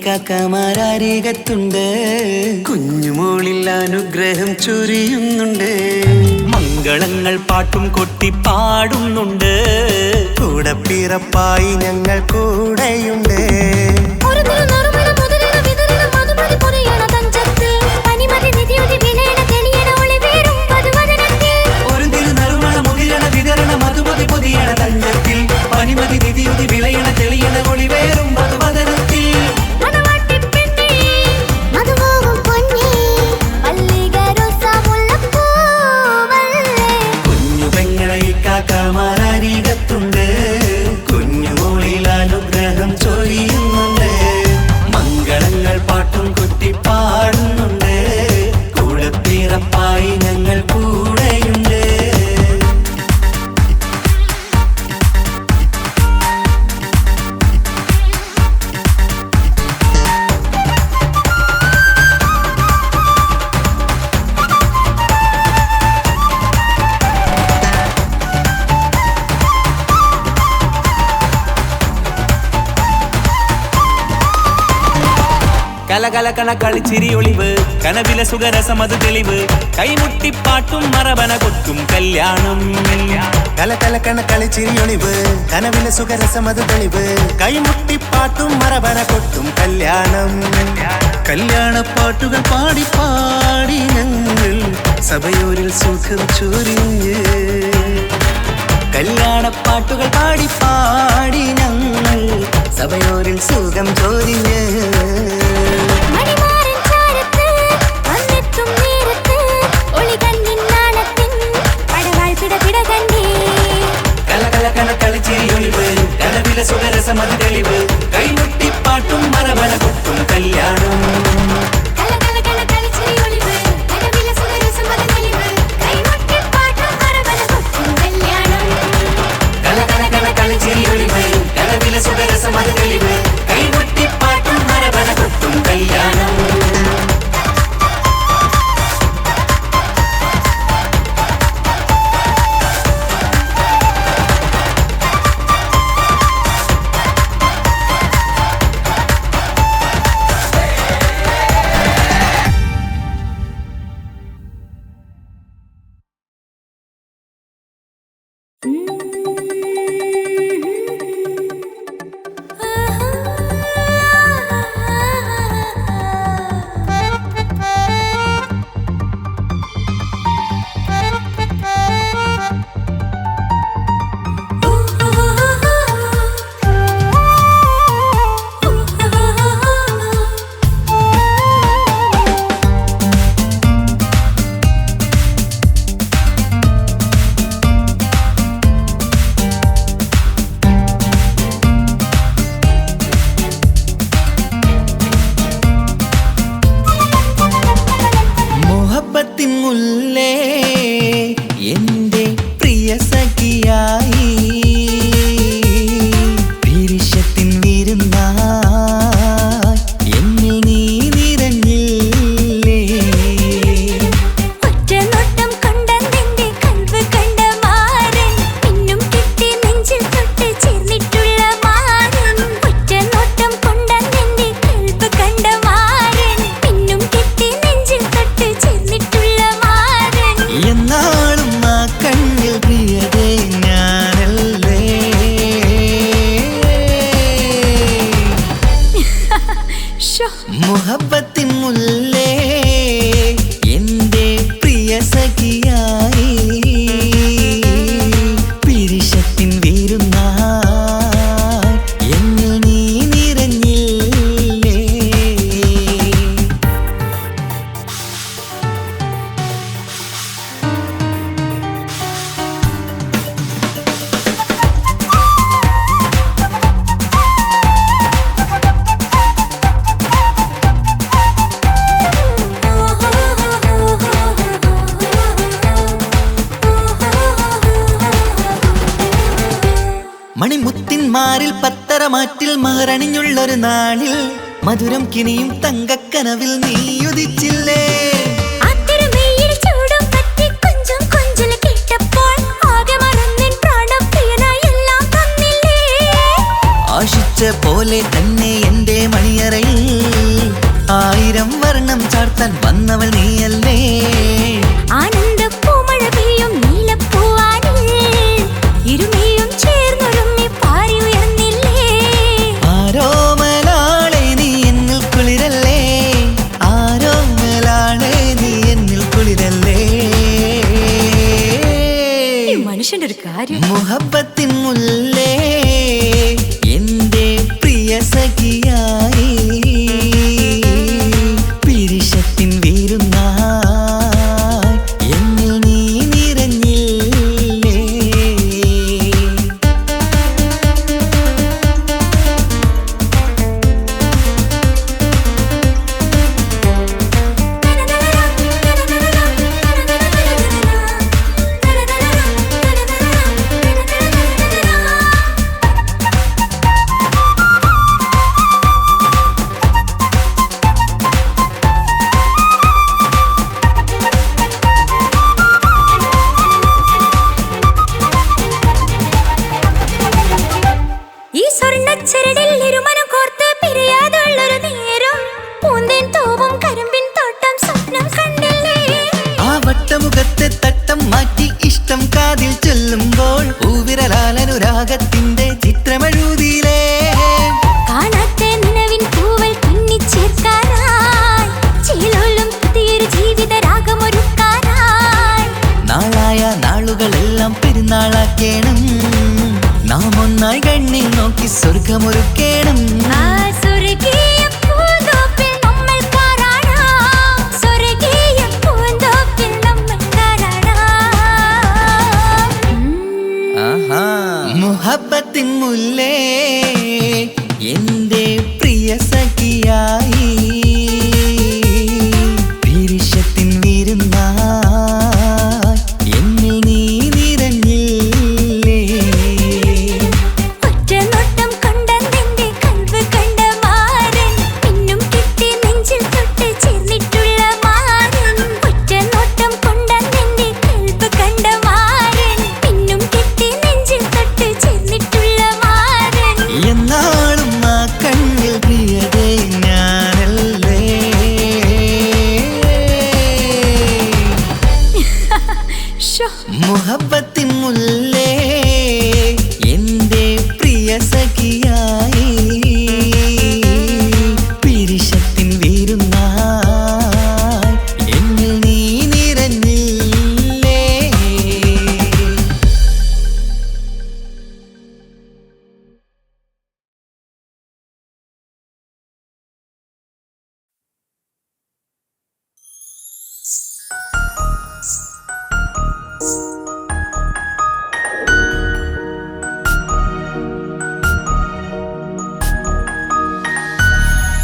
കാക്കമാരരികത്തുണ്ട് കുഞ്ഞുമോളിൽ അനുഗ്രഹം ചൊരിയുന്നുണ്ട് മംഗളങ്ങൾ പാട്ടും കൊട്ടി പാടുന്നുണ്ട് കൂടെ പിറപ്പായി ഞങ്ങൾ കൂടെയുണ്ട് പനിമതി നിധിയുതി വിളയണ തെളിയണ ഒളിവേറും മധുവദനത്തിൽ കുഞ്ഞു പെങ്ങളെ കാക്കമാരരികത്തുണ്ട് കുഞ്ഞുമോളിൽ അനുഗ്രഹം ചൊരിയുന്നുണ്ട് കലകലകണ കളിച്ചിരി ഒളിവ് കനവില സുഖരസമത് തെളിവ് കൈമുട്ടിപ്പാട്ടും മറവന കൊട്ടും കല്യാണം കലകലകണ കളിച്ചിരി ഒളിവ് കനവിലെ സുഖരസമത് തെളിവ് കൈമുട്ടിപ്പാട്ടും മറവന കൊട്ടും കല്യാണം കല്യാണപ്പാട്ടുകൾ പാടി പാടി ഞങ്ങൾ സഭയോരിൽ സുഖം ചൊരിഞ്ഞ് കല്യാണപ്പാട്ടുകൾ പാടി പാടി ഞങ്ങൾ സഭയോരിൽ സുഖം ചൊരിഞ്ഞ് മണിമാരൻ ചാരത്ത് വന്നെത്തും നേരത്ത് ഒളികണ്ണിൻ നാളത്തിൻ പടവാൾ പിടപിട കണ്ടേ കലകലകണ കളിച്ചിരി ഒളിവ് കനവില സുഖരസമത് തെളിവ് കൈമുട്ടിപ്പാട്ടും മറവന കൊട്ടും കല്യാണം കലകലകണ കളിച്ചിരി ഒളിവ് കനവിലെ സുഖരസമത് തെളിവ് കൈമുട്ടിപ്പാട്ടും മറവന കൊട്ടും കല്യാണം കലകലകണ കളിച്ചിരി ഒളിവ് കനവില സുഖരസമത് തെളിവ് കൈമുട്ടിപ്പാട്ടും മറവന കൊട്ടും കല്യാണം മുഹബത്തിൻ മുല്ലേ എൻ്റെ പ്രിയ സഖിയായി പിരിശത്തിൻ വിരുന്നായി എന്നിൽ നീ നിറഞ്ഞില്ലേ ഒറ്റ നോട്ടം കൊണ്ടെന്റെ കൽവ് കണ്ട മാരൻ പിന്നും കിട്ടി നെഞ്ചിൽ തൊട്ട് ചേർന്നിട്ടുള്ള മാരൻ ഒറ്റ നോട്ടം കൊണ്ടെന്റെ കൽവ് കണ്ട മാരൻ പിന്നും കിട്ടി നെഞ്ചിൽ തൊട്ട് ചേർന്നിട്ടുള്ള മാരൻ എന്നാളും ആ കണ്ണിൽ പ്രിയതേ ഞാനല്ലേ മുഹബത്തിൻ മുല്ലേ എൻ്റെ പ്രിയ സഖിയായി പിരിശത്തിൻ വിരുന്നായി എന്നിൽ നീ നിറഞ്ഞില്ലേ മണിമുത്തിന്മാരിൽ പത്തരമാറ്റിൽ മഹറണിഞ്ഞുള്ളൊരു നാളിൽ മധുരം കിനിയും തങ്കക്കനവിൽ നീ ഉദിച്ചില്ലേ അത്തരമേയിൽ ചൂടും പറ്റി കൊഞ്ചും കൊഞ്ചൽ കേട്ടപ്പോൾ ആകെ മറന്നിൻ പ്രാണം പ്രിയനായി എല്ലാം തന്നില്ലേ ആശിച്ച പോലെ തന്നെ എൻ്റെ മണിയറയിൽ 1000 വർണ്ണം ചാർത്താൻ വന്നവൾ നീയല്ലേ ആനന്ദ പൂമഴ പെയ്യും നീലപ്പൂവാനിൽ ഇരുമയും ചേർന്നൊരുമ്മി പാരി ഉയർന്നില്ലേ ആരോമലാളെ നീ എന്നിൽ കുളിരല്ലേ ആരോമലാളെ നീ എന്നിൽ കുളിരല്ലേ മനുഷ്യന്റെ ഒരു കാര്യം മുഹബത്തിൻ മുല്ലേ എൻ്റെ പ്രിയ സഖിയായി പിരിശത്തിൻ വിരുന്നായി എന്നിൽ നീ നിറഞ്ഞില്ലേ ഈ സ്വർണ്ണച്ചരടിൽ ഇരുമനം കോർത്ത് പിരിയാതുള്ളൊരു നേരം അനുരാഗത്തിന്റെ ചിത്രമെഴുതിയിലേ കാണാത്ത നിലവിൻ പൂവൽ തുന്നിച്ചേർക്കാനായി ചിലോലും പുതിയൊരു ജീവിത രാഗമൊരുക്കാനായി നാളായ നാളുകളെല്ലാം പെരുന്നാളാക്കേണം നാം ഒന്നായി കണ്ണിൽ നോക്കി സ്വർഗമൊരുക്കേണം ആ സ്വർഗീയ പൂന്തോപ്പിൽ നമ്മൾ കാണാം സ്വർഗീയ പൂന്തോപ്പിൽ നമ്മൾ കാണാം മുഹബത്തിൻ മുല്ലേ എന്റെ പ്രിയ സഖിയായി പിരിശത്തിൻ വിരുന്നായി എന്നിൽ നീ നിറഞ്ഞില്ലേ ഒറ്റ നോട്ടം കൊണ്ട നിന്റെ കൽവ് കണ്ട മാരൻ പിന്നും കിട്ടി നെഞ്ചിൽ തൊട്ട് ചേർന്നിട്ടുള്ള മാരൻ ഒറ്റ നോട്ടം കൊണ്ട നിന്റെ കൽവ് കണ്ട മാരൻ പിന്നും കിട്ടി നെഞ്ചിൽ തൊട്ട് ചേർന്നിട്ടുള്ള മാരൻ എന്നാളും ആ കണ്ണിൽ പ്രിയതേ ഞാനല്ലേ മുഹബത്തിൻ മുല്ലേ എന്റെ പ്രിയ സഖിയായി പിരിശത്തിൻ വിരുന്നായി എന്നിൽ നീ നിറഞ്ഞില്ലേ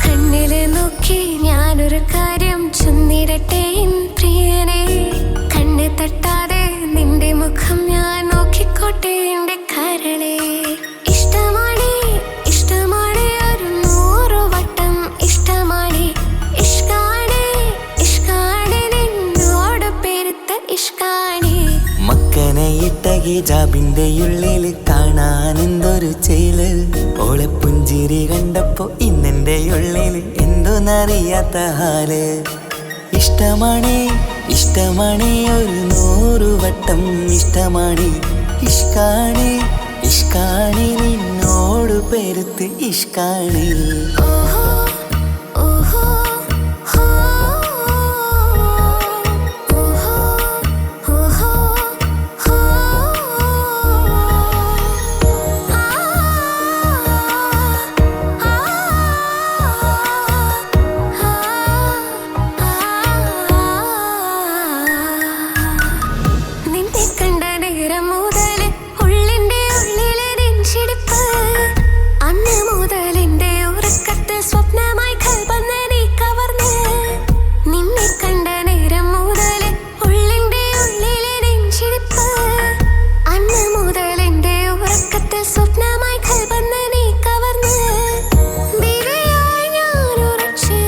കണ്ണില് നോക്കി ഞാനൊരു കാര്യം ചൊന്നിടട്ടെ എൻ പ്രിയനെ കണ്ണ് തട്ടാതെ നിന്റെ മുഖം ഞാൻ നോക്കിക്കോട്ടെ എന്റെ കരളെ ഇഷ്ടമാണ് ഇഷ്ടമാണ് ഒരു 100 വട്ടം ഇഷ്ടമാണ് ഇഷ്കാണ് ഇഷ്കാണ് നിന്നോട് പെരുത്ത ഇഷ്കാണ് മക്കനയിട്ട ഹിജാബിന്റെ ഉള്ളിൽ കാണാൻ എന്തൊരു ചേല് ഓളെ പുഞ്ചിരി കണ്ടപ്പോ ഇന്നെന്റെ ഉള്ളിൽ എന്തോന്നറിയാത്ത ഹാല് ഇഷ്ടമാണ് ഇഷ്ടമാണ് ഒരു 100 വട്ടം ഇഷ്ടമാണ് ഇഷ്കാണ് ഇഷ്കാണ് നിന്നോട് പെരുത്ത് ഇഷ്കാണ് ഓഹോ ഓഹോ ഹോ ഓഹോ ഓഹോ ഹോ നിന്നെ കണ്ട നേരം മുതൽ ഉള്ളിന്റെ ഉള്ളിലെ നെഞ്ചിടിപ്പ് അന്ന് മുതൽ എന്റെ ഉറക്കത്തിൽ സ്വപ്നമായി കൽപ്പന നീ കവർന്ന് നിന്നെ കണ്ട നേരം മുതൽ ഉള്ളിന്റെ ഉള്ളിലെ നെഞ്ചിടിപ്പ് അന്ന് മുതൽ എന്റെ ഉറക്കത്തിൽ സ്വപ്നമായി കൽപ്പന നീ കവർന്ന് ദിവ്യയായി ഞാൻ ഉറച്ച്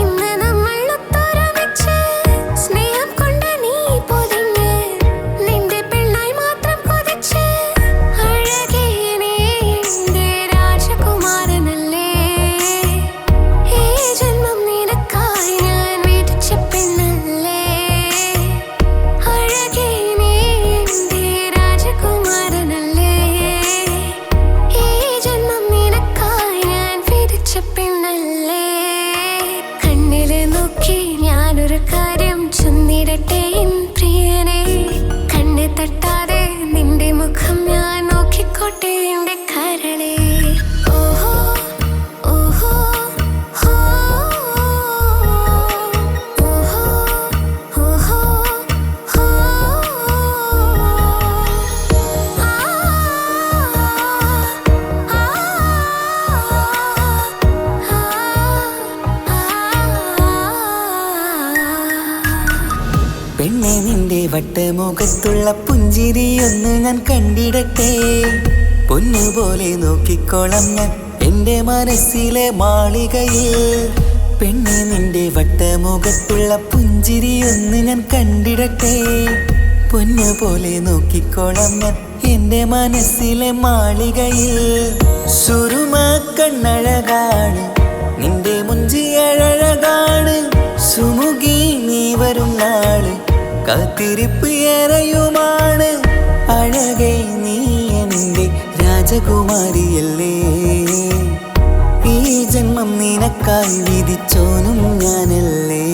ഇന്ന് നമ്മൾ ഒത്തൊരുമിച്ച് സ്നേഹം കൊണ്ട് നീ പൊതിഞ്ഞ് നിന്റെ പെണ്ണായി മാത്രം കൊതിച്ച് അഴകേ നീ എന്റെ രാജകുമാരനല്ലേ ഈ ജന്മം നിനക്കായി ഞാൻ വിധിച്ച പെണ്ണല്ലേ അഴകേ നീ എന്റെ രാജകുമാരനല്ലേ ഈ ജന്മം നിനക്കായി ഞാൻ വിധിച്ച പെണ്ണല്ലേ കണ്ണില് നോക്കി ഞാനൊരു കാര്യം ചൊന്നിടട്ടെ എൻ പ്രിയനെ കണ്ണ് തട്ടാതെ നിന്റെ മുഖം ഞാൻ നോക്കിക്കോട്ടെ എന്റെ കരളെ ഓഹോ ഓഹോ ഹോ ഓഹോ ഓഹോ ഹോ പെണ്ണെ നിന്റെ വട്ടമുഖത്തുള്ള പുഞ്ചിരിയൊന്ന് ഞാൻ കണ്ടിടട്ടെ പൊന്നുപോലെ നോക്കിക്കോളാം ഞാൻ എന്റെ മനസ്സിലെ മാളികയിൽ പെണ്ണെ നിന്റെ വട്ടമുഖത്തുള്ള പുഞ്ചിരിയൊന്ന് ഞാൻ കണ്ടിടട്ടെ പൊന്നുപോലെ നോക്കിക്കോളാം ഞാൻ എന്റെ മനസ്സിലെ മാളികയിൽ സുറുമ കണ്ണഴകാണ് നിന്റെ മുഞ്ചിയഴകാണ് സുമുഖി നീ വരും നാള് കാത്തിരിപ്പ് ഏറെയുമാണ് അഴകെ നീ എന്റെ രാജകുമാരിയല്ലേ ഈ ജന്മം നിനക്കായി വിധിച്ചോനും ഞാനല്ലേ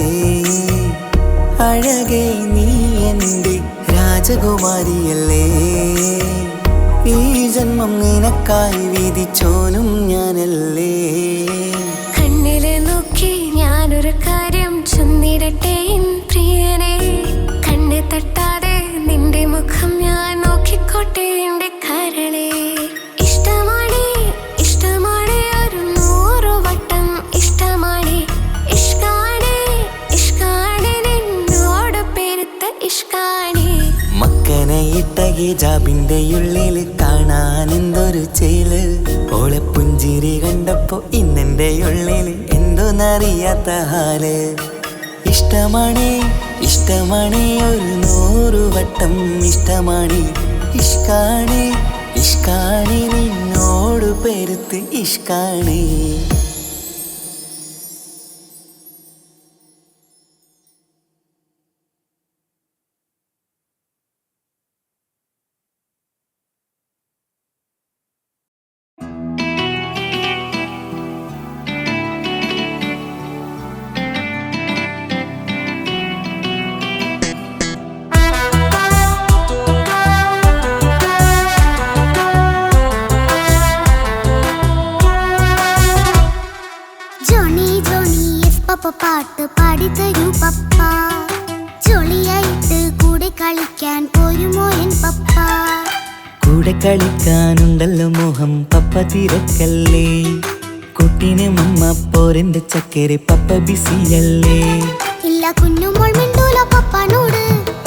അഴകേ നീ എൻ്റെ രാജകുമാരിയല്ലേ ഈ ജന്മം നിനക്കായി വിധിച്ചോനും ഞാനല്ലേ കണ്ണില് നോക്കി ഞാനൊരു കാര്യം ചൊന്നിടട്ടെ എൻ പ്രിയനെ കണ്ണ് തട്ടാതെ നിന്റെ മുഖം ഞാൻ നോക്കിക്കോട്ടെ എന്റെ കരളെ ഇഷ്ടമാണ് ഇഷ്ടമാണ് ഒരു 100 വട്ടം ഇഷ്ടമാണ് ഇഷ്കാണ് ഇഷ്കാണ് നിന്നോട് പെരുത്ത ഇഷ്കാണ് മക്കനയിട്ട ഹിജാബിന്റെ ഉള്ളിൽ കാണാൻ എന്തൊരു ചേല് ഓളെ പുഞ്ചിരി കണ്ടപ്പോ ഇന്നെന്റെ ഉള്ളിൽ എന്തോന്നറിയാത്ത ഹാല് ഇഷ്ടമാണ് ഇഷ്ടമാണ് ഒരു 100 വട്ടം ഇഷ്ടമാണ് ഇഷ്കാണ് ഇഷ്കാണ് നിന്നോട് പെരുത്ത് ഇഷ്കാണ് ജോണി ജോണി എസ് പപ്പ പാട്ട് പാടിത്തരൂ പപ്പ ജോളിയായിട്ട് കൂടെ കളിക്കാൻ പോരുമോ എൻ പപ്പ കൂടെ കളിക്കാനുണ്ടല്ലോ മോഹം പപ്പ തിരക്കല്ലേ കുട്ടീനെ മമ്മ പോരെന്റെ ചക്കരെ പപ്പ ബിസിയല്ലേ ഇല്ല കുഞ്ഞുമോൾ മിണ്ടൂല പപ്പനോട്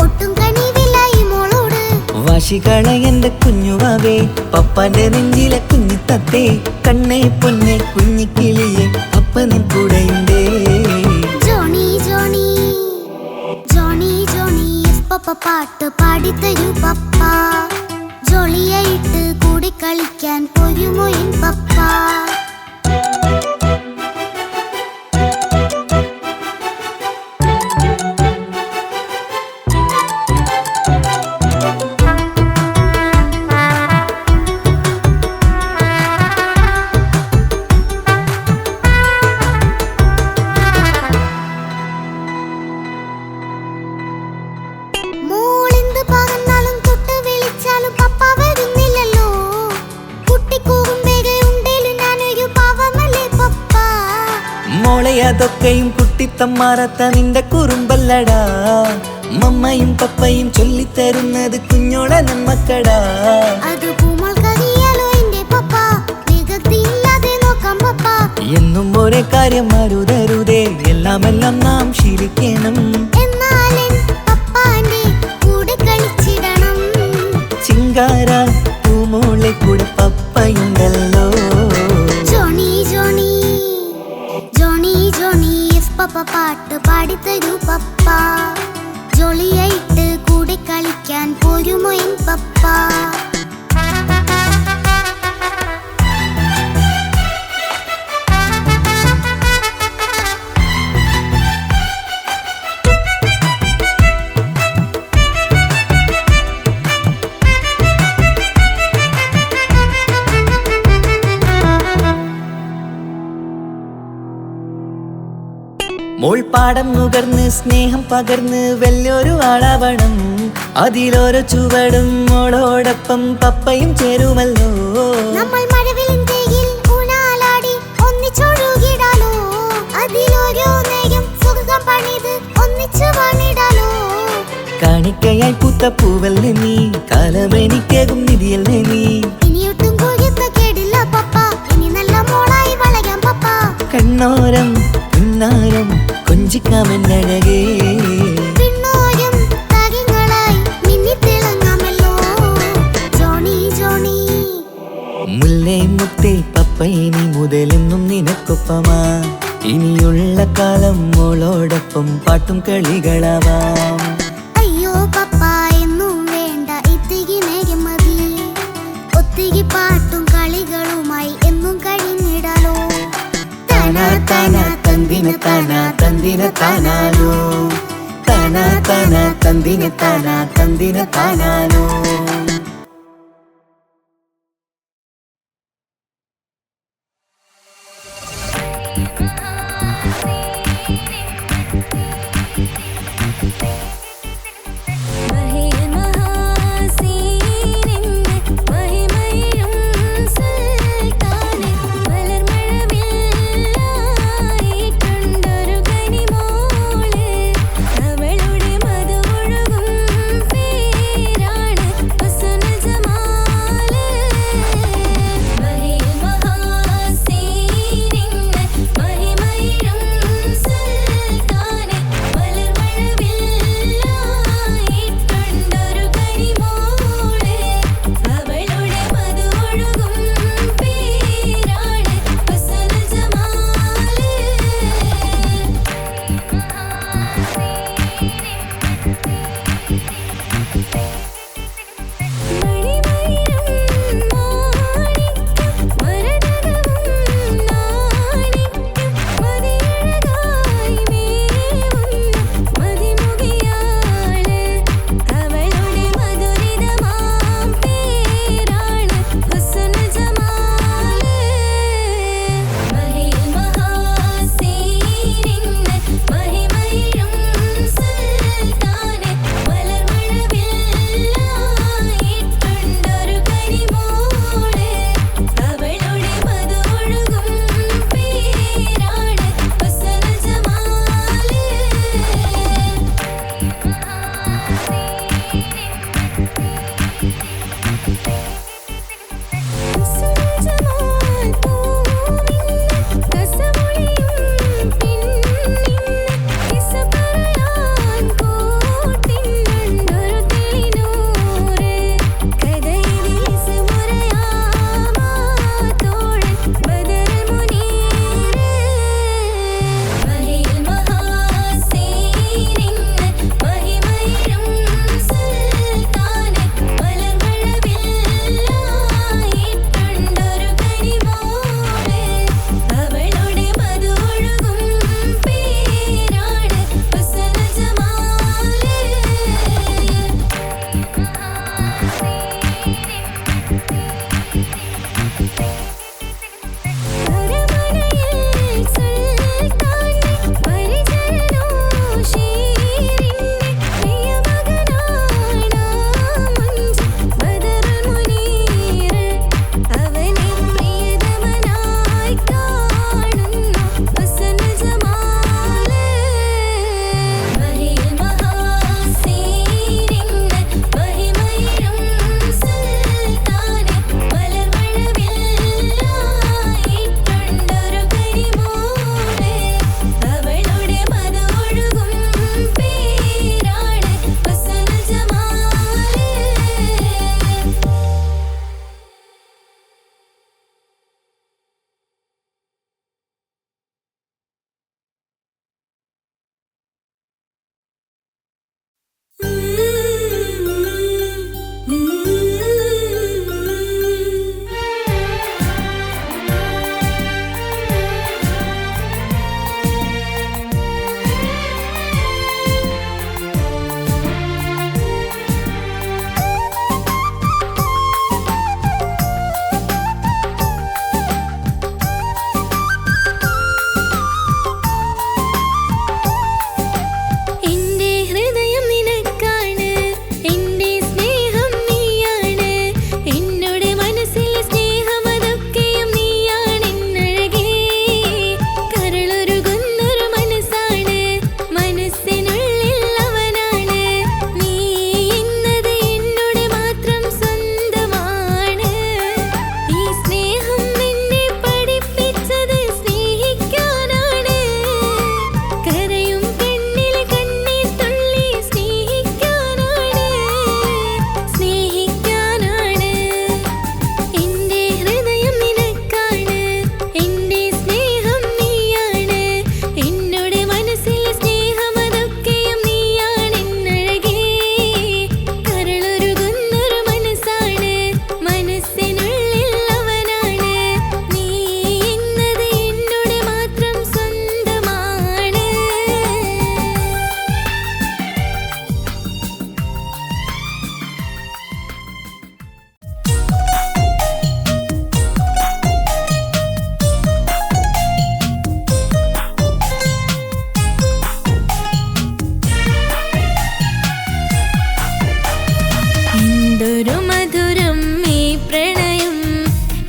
ഒട്ടും കനിവില്ല ഈ മോളോട് വാശികള എന്റെ കുഞ്ഞുവാവേ പപ്പാന്റെ നെഞ്ചിലെ കുഞ്ഞിത്തത്തേ കണ്ണേ പൊന്നെ കുഞ്ഞിക്കിളിയെ അപ്പനും കൂടെയുണ്ടേ Johnny Johnny Johnny Johnny yes papa പാട്ട് പാടിത്തരൂ പപ്പ ജോളിയായിട്ട് കൂടെ കളിക്കാൻ പോരുമോ എൻ പപ്പ മോളെന്ത് പറഞ്ഞാലും തൊട്ട് വിളിച്ചാലും പപ്പ വരുന്നില്ലല്ലോ കുട്ടിക്കൂകും വേഗം ഉണ്ടേലും ഞാനൊരു പാവമല്ലേ പപ്പ മോളെ അതൊക്കെയും കുട്ടിത്തമ്മാറത്ത നിന്റെ കുറുമ്പല്ലടാ മമ്മയും പപ്പയും ചൊല്ലിത്തരുന്നത് കുഞ്ഞോളെ നമ്മക്കടാ അത് പൂമോൾക്കറിയാലോ എന്റെ പപ്പ വികൃതിയില്ലാതെ നോക്കാം പപ്പ എന്നും ഒരേ കാര്യം മരുതരുതേ എല്ലാം നാം ശീലിക്കണം എന്നാലും പപ്പാന്റെ കൂടെ കളിച്ചിടണം ചിങ്കാര പൂമോളെ കൂടെ പപ്പയുണ്ടല്ലോ Johnny Johnny Johnny Johnny yes papa പാട്ട് പാടിത്തരൂ പപ്പ ജോളിയായിട്ട് കൂടെ കളിക്കാൻ പോരുമോ എൻ പപ്പ മോൾ പാടം നുകർന്ന് സ്നേഹം പകർന്ന് വലിയൊരു ആളാവണം അതിലോരോ ചുവടും മോളോടൊപ്പം പപ്പയും ചേരുമല്ലോ നമ്മൾ മഴവിലിന്തയിൽ ഊനാലാടി ഒന്നിച്ചൊഴുകിടാലോ അതിലോരോ നേരം സുഖം പണിത് ഒന്നിച്ചു പണിടാലോ കാണിക്കയായി പൂത്ത പൂവല്ലേ നീ കാലമെനിക്കേകും നിധിയല്ലേ നീ ഇനിയൊട്ടും കൊഴുത്ത കേടില്ല പപ്പ ഇനി നല്ല മോളായി വളരാം പപ്പ കണ്ണോരം പിന്നാരം കൊഞ്ചിക്കാമെന്നഴകേ പിന്നോരം താരങ്ങളായി മിന്നിത്തിളങ്ങാമല്ലോ ജോണി ജോണി മുല്ലേ മുത്തേ പപ്പയിനി മുതലെന്നും നിനക്കൊപ്പമാ ഇനിയുള്ള കാലം മോളോടൊപ്പം പാട്ടും കളികളാവാം അയ്യോ പപ്പ എന്നും വേണ്ട ഇത്തിരി നേരം മതി ഒത്തിരി പാട്ടും കളികളുമായി എന്നും കഴിഞ്ഞിടാലോ താനാ താനാ തന്തിന താനാ തന്തിന താനാലോ താനാ താനാ തന്തിന താനാലോ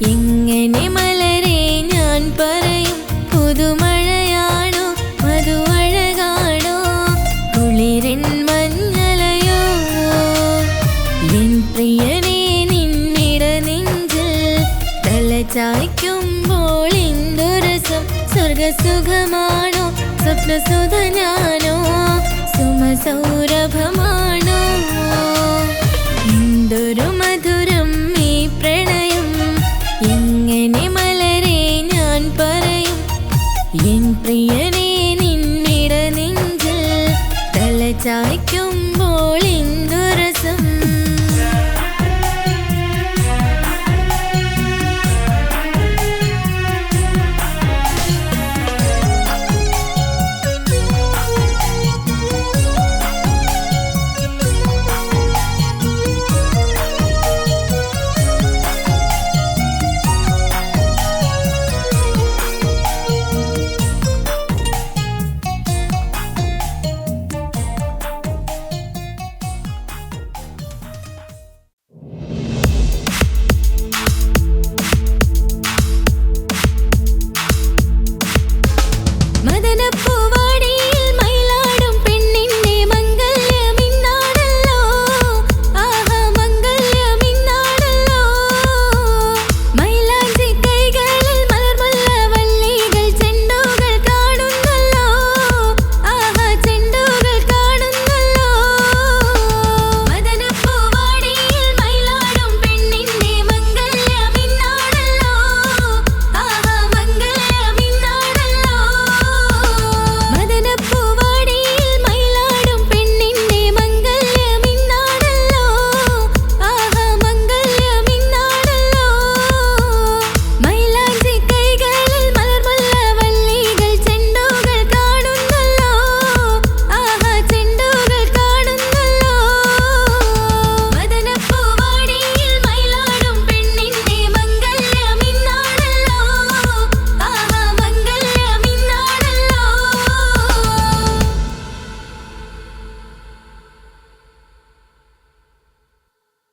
എങ്ങനെ മലരെ ഞാൻ പറയും പുതുമഴയാണോ മധുവഴകാണോ കുളിരൻ മഞ്ഞളയോ എൻ പ്രിയനേ നിന്നിട നെഞ്ചിൽ തലചായ്ക്കുമ്പോൾ എന്തൊരസം സ്വർഗസുഖമാണോ സ്വപ്നസുധനാണോ സുമസൗരഭമാണോ എന്തൊരു മധുരം ഈ പ്രണയം എങ്ങനെ മലരെ ഞാൻ പറയും എൻ പ്രിയനേ നിന്നിട നെഞ്ചിൽ തലചായ്ക്കും